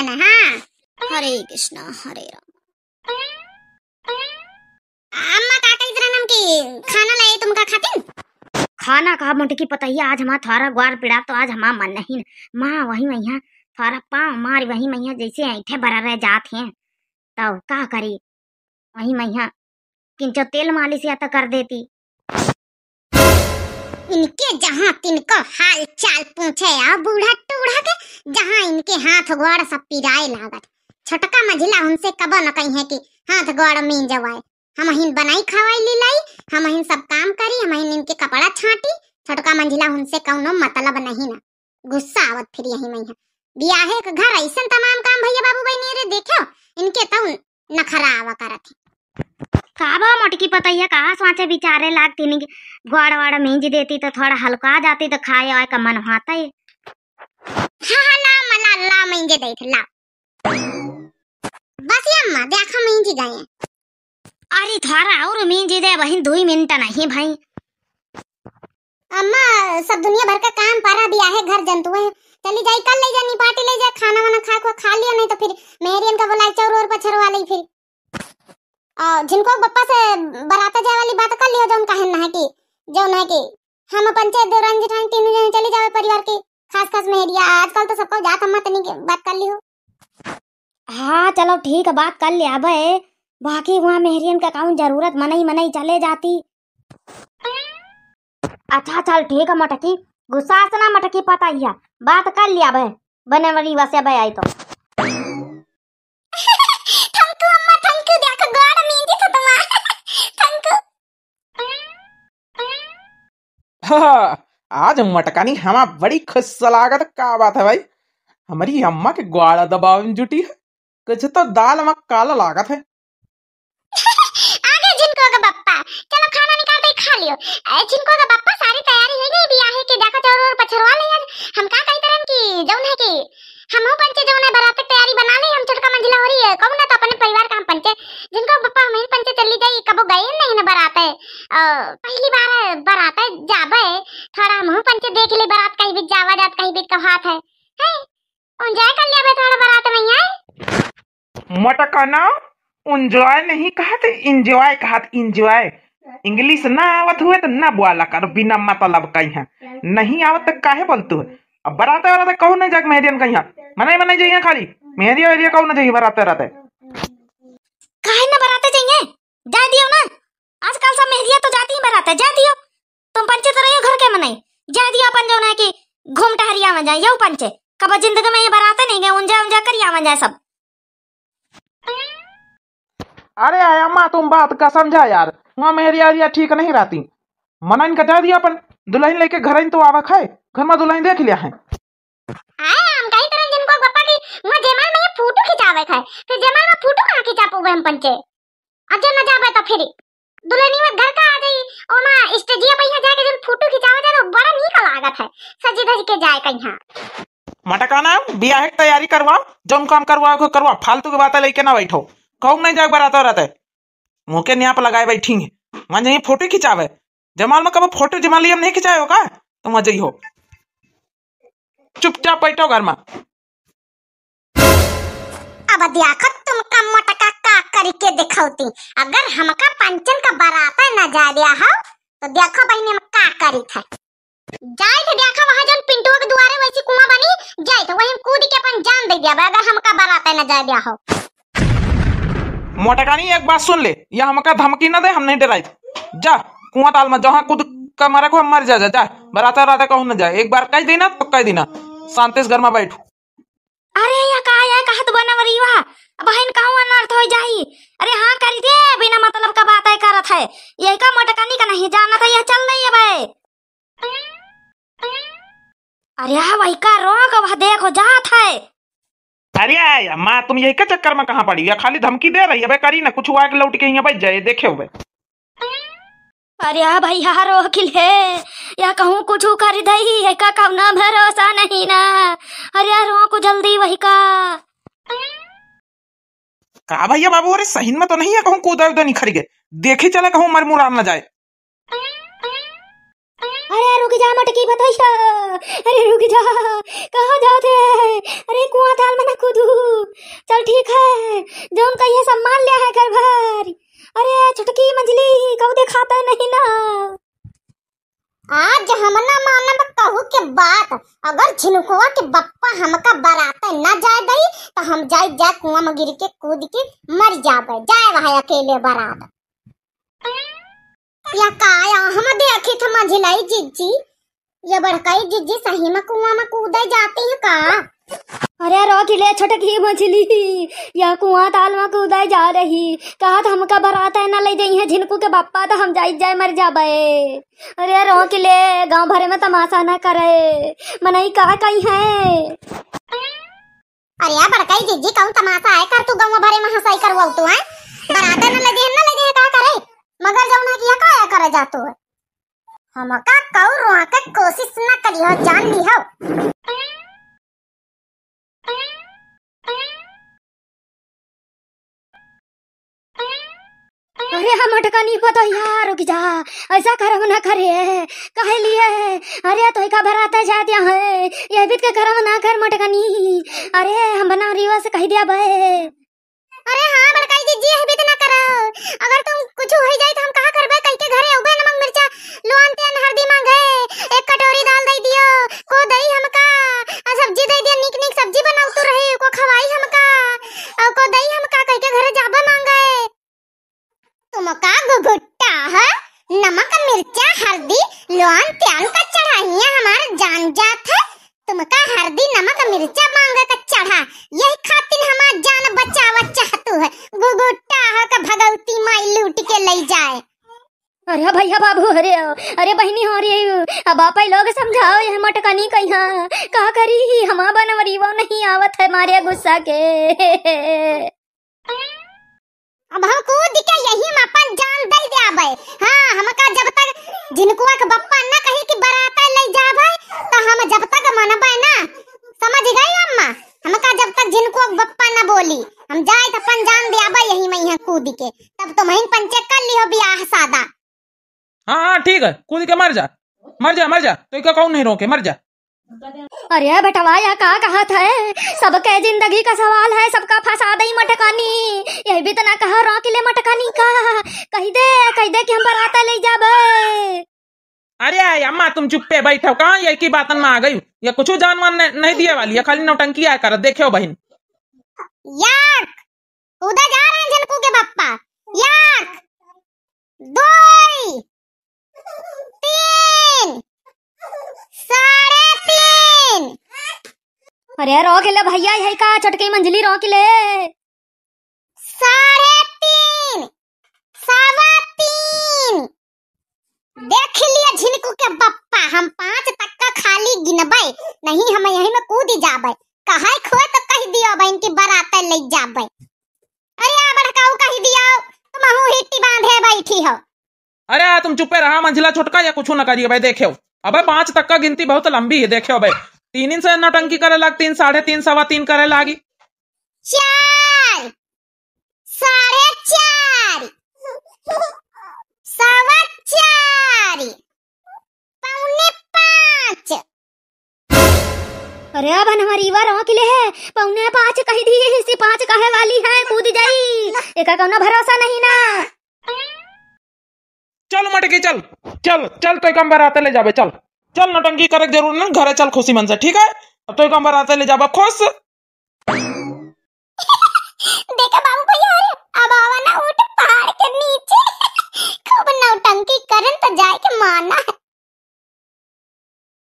है ना। हाँ हरे कृष्णा हरे राम। अम्मा का कई तरह नाम की खाना लाए तुमका खातिन। खाना कहा मोटे की पता ही आज हमारा थारा ग्वार पिड़ा तो आज हमारा मन नहीं माँ वही मैया थारा पाँव मार वही मैया जैसे ऐठे भरा रह जात हैं तब का करी वही मैया किंचो तेल मालिश या तो कर देती। इनके जहाँ तिनको हाल चाल पूछे आ बूढ़ा टूढ़ा के जहाँ इनके हाथ गोड़ सब पिराए लागत छोटका मझिला हमसे कब न कही है कि हाथ गोड़ मीन जवाए हम हिन बनाई खवाई लीलाई हम हिन सब काम करी हम हिन इनके कपड़ा छाटी छोटका मंझिला हमसे कौनो मतलब नहीं ना गुस्सा आवत फिर यही मैया बियाहे के घर ऐसन तमाम काम भैया बाबू बहनी रे देखो इनके तो नखरा आवा करत का बा मोटकी पतैया कहा सोचे बिचारे लागती नहीं गोड़ वाड़ मींज देती तो थोड़ा हल्का जाती तो खाए आए का मन होता है। हाँ ला मला ला मींजे देख ला बस ये अम्मा देखा मींज गए अरे थारा और मींज दे वही 2 मिनट नहीं भाई अम्मा सब दुनिया भर का काम पारा बियाहे घर जंतु है चली जाई कल ले जानी पार्टी ले जा खाना वाना खा लिया नहीं तो फिर मेहरियन का बोला चौर और पछरवा ली फिर जिनको बप्पा से बराता जाए वाली बात कर लियो जो कहन ना है कि हम पंचायत देवरान जेठान तीनों जने चले जावे परिवार के खास मेहरिया आजकल तो सबको जात अम्मा तनी के बात कर लियो। हाँ चलो ठीक है बात कर लिया बे बाकी वहाँ मेहरियन का काम जरूरत मनाई चले जाती। अच्छा चल ठीक है मटकी गुस्सा से ना मटकी पता ही बात कर लिया बे बने वाली वैसे बे आई तो आज मटकानी हमा बड़ी खुश लागत का बात है भाई हमारी अम्मा के ग्वाड़ा दबाव में जुटी है कुछ तो दाल में काला लागत है। आगे जिनको का बप्पा चलो खाना निकाल के खा लियो जिनको का बप्पा सारी तैयारी हो गई बियाहे के देखो चौर और पछरवा ले यार हम का कई तरह की जौन है कि हम पंचे जौन है बारात तैयारी बना ले हम छोटका मंजिला हो रही है कहू ना तो अपने परिवार का हम पंचे जिनको बप्पा हम पंचे चली जाई कबो गए नहीं ना बारात है पहली बार बारात है जाबे थोड़ा हम पंचे देख ले बारात कहीं भी जावा जात कहीं भी का हाथ है एंजॉय कर लिया बे थोड़ा बारात में यार मटकाना एंजॉय नहीं कहते एंजॉय कहते एंजॉय इंग्लिश ना आवत हुए तो ना बोला कर बिना मतलब कहीं है नहीं आवत तो काहे बोलतू है अब बराते वाला कहू नहीं जाके मेहरियन कहीं मनाई जाइए खाली मेहरिया वेरिया कहू ना चाहिए बराते रहते काहे ना बराते चाहिए जा दियो ना आजकल सब मेहरिया तो जाती ही बराते जा दियो तुम पंचे तो रहियो घर के मनाई जा दियो अपन जो ना कि घूम टहरिया में जाए यो पंचे कब जिंदगी में ये बराते नहीं गए उंजा करिया में जाए सब। अरे अम्मा तुम बात का समझा यार वहाँ मेहरिया ठीक नहीं रहती मनन का जा दिया अपन दुल्हन लेके घर तो आवा खाए घर में दुल्हन देख लिया है हम कई तरह जिनको पापा की वहां जयमाल में फोटो खिंचावे खाए फिर जयमाल में फोटो कहां खिंचापोगे हम पंचे अजय न जावे तो फिर दुल्हनी में घर का आ गई और मां स्टेजिया पे यहां जाके जब फोटो खिंचावे जाए तो बड़ा नीक लागत है सजी धज के जाए कहीं मटकाना बियाह की तैयारी करवा जम काम करवा फालतू की बातें लेके ना बैठो कहूँ नहीं जाके बराता रहते मुँह के न्याप लगाए बैठी वहां जाइए फोटो खिंचावे जमाल में कब फोटो जमाल नहीं खिंचाए हो का तुम वहां जाइए चुपचाप बैठो घर में। अब देखो तुम का मटका का करके दिखाती अगर हमका पंचन का बराता न जा दिया हो तो देखो बहनी में का करी था जाए तो देखो वहां जन पिंटू के दुआरे वैसी कुआं बनी जाए तो वहीं कूद के अपन जान दे दिया अगर हमका बराता न जा दिया हो। मोटकानी एक बात सुन ले या हमका धमकी न दे हम नहीं डराई जा कुआं ताल में जहाँ कूद का मारे को हम मर जा बराता रहता कहूँ न जाए एक बार कह देना तो कह देना शांति से घर में बैठो। अरे या कहत बनवरी वा बहन कहूं अनर्थ हो जाई अरे हाँ कर दे बिना मतलब का बात है करत है यही का मोटकानी का नहीं जाना था यह चल रही है भाई अरे हाँ वही का रोक वह देखो जात है। अरे माँ तुम यही के चक्कर में कहाँ पड़ी या खाली धमकी दे रही है करी ना कुछ हुआ के लौट के यहाँ भाई जाए देखे हुए। अरे हाँ भाई यार वकील है या कहूँ कुछ कर दही है का कहना भरोसा नहीं ना अरे यार को जल्दी वही का भैया बाबू अरे सही में तो नहीं है कहूँ कूदा नहीं खड़ी गए देखे चले कहूँ मर मुरार न जाए। अरे रुक जा मटकी भतैया, अरे रुक जा, कहाँ जाते है? अरे कुआं ताल में न कूदू। चल ठीक है, जौन कहिए सम्मान लिया है घर भर। अरे छुटकी मंजली कब दिखाता नहीं ना। आज हम ना मानब कहू के बात, अगर झिनुकुआ के बप्पा हमका बराते न जाए दई तो हम जाए कुआं में गिर के कूद के मर जाबे, जाए वहां अकेले बरात। या काया हम देखी थ मंझिलाई जिज्जी, ये बड़काई जिज्जी सही में कुआं में कूदे जाती है का? अरे रोक ले छटकी मछली, या कुआं ताल में कूदाई जा रही। कहा था हमका बराता न ले जाई है झिनकू के बप्पा, तो हम जाए मर जाबे। अरे रोक ले, गांव भरे में तमाशा न करे, मनई का कही है। अरे यार बड़काई जिज्जी कौन तमाशा है कर, तू गांव भरे में हंसाई करवाऊ तू है? बराता न लगे का करे, मगर जौना किया का करे जातू है। हमका कऊ रोआ के कोशिश न करी हो, जान ली हो। अरे हम अटका नहीं पता यार, रुक जा, ऐसा करम ना करे, कहे लिए? अरे तो का भराता जा दिया है, ये भी के करम ना कर मटकनी। अरे हम बना रिवा से कह दिया बे। अरे हाँ बड़काई जिज्जी है भी तो ना करो, अगर तुम कुछ हो जाए तो हम कहा करबे? कई के घरे उबे नमक मिर्चा लोन तेन हल्दी मांगे, एक कटोरी दाल दे दियो, को दही हमका, सब्जी दे दियो, निक निक सब्जी बनाऊ तो रहे को खवाई हमका, और को दही हमका कई के घरे जाबा मांगे। तुमका गुगुट्टा है, नमक मिर्चा हल्दी लोन तेन का चढ़ाइया हमार जान जात है। तुमका हल्दी नमक मिर्चा मांगे का चढ़ा, यही खातिर हमार जान बचावा चाहतू है। गुगुट्टा है का भगवती माई लूट के ले जाए। अरे भैया बाबू, अरे बहनी हो रही, अब आप लोग समझाओ, यह मटकनी कहिया का करी, हम बनवरी वो नहीं आवत है मारे गुस्सा के। अब हम कूद के यही में अपन जान दे देबे। हां हमका जब तक झिनकुआ के बप्पा न कही कि बराता ले जाबे तो हम जब तक मनबे ना, समझ गई अम्मा? हमका जब तक झिनकुआ के बप्पा न बोली हम जाए तो अपन जान देबे यही में यहां कूद के, तब तो महीन पंचे कर लियो ब्याह सादा। हाँ ठीक है, कूद के मर जा तो क्या कौन नहीं रोके, मर जा। अरे बेटवा या का कहा था, सबके जिंदगी का सवाल है, सबका फंसा दई मटकानी। यही भी तो ना कहा रोक ले मटकानी का, कह दे कि हम बराता ले जाबे। अरे अम्मा तुम चुप्पे बैठो, कहाँ ये की बातन में आ गई, ये कुछ जानवर नहीं दिए वाली है, खाली नौटंकी आया कर। देखो बहन यार उधर जा रहे हैं झिनकू के बप्पा, यार 2 3 3.5। अरे रोक ले भैया, यही का चटकी मंजली रोक ले। 3.5 3.25। देख लिया झिनकू के बप्पा, हम 5 तक का खाली गिनबे नहीं, हम यही में कूद जाबे। कहे खोए तो कह दियो बहन की बरात ले जाबे। अरे आ बड़काऊ कह दियो, तुम हूं हिट्टी बांधे बैठी हो। अरे तुम चुप्पे रहा, मंझिला छुटका या कुछ न करिए भाई। देखो अबे 5 तक का गिनती बहुत लंबी है, देखो भाई 3 से नौटंकी करे लाग, 3 3.5 3.25 करे लागी। 4 4.5 4.25 4.25। अरे अब हमारी बार रोक ले है, 4.25 कह दी, इसी 5 कहे वाली है, कूद जाई, एका कौनो भरोसा नहीं ना। चल मटकी चल चल चल, तो कम बराते ले जाबे, चल चल, नौटंकी करे जरूर नहीं, घरे चल खुशी मन से, ठीक है? अब तो कम बराते ले जाबे खुश। देखा बाबू भैया, अब आवा ना उठ पहाड़ के नीचे, खूब नौटंकी करन तो जाए के माना है।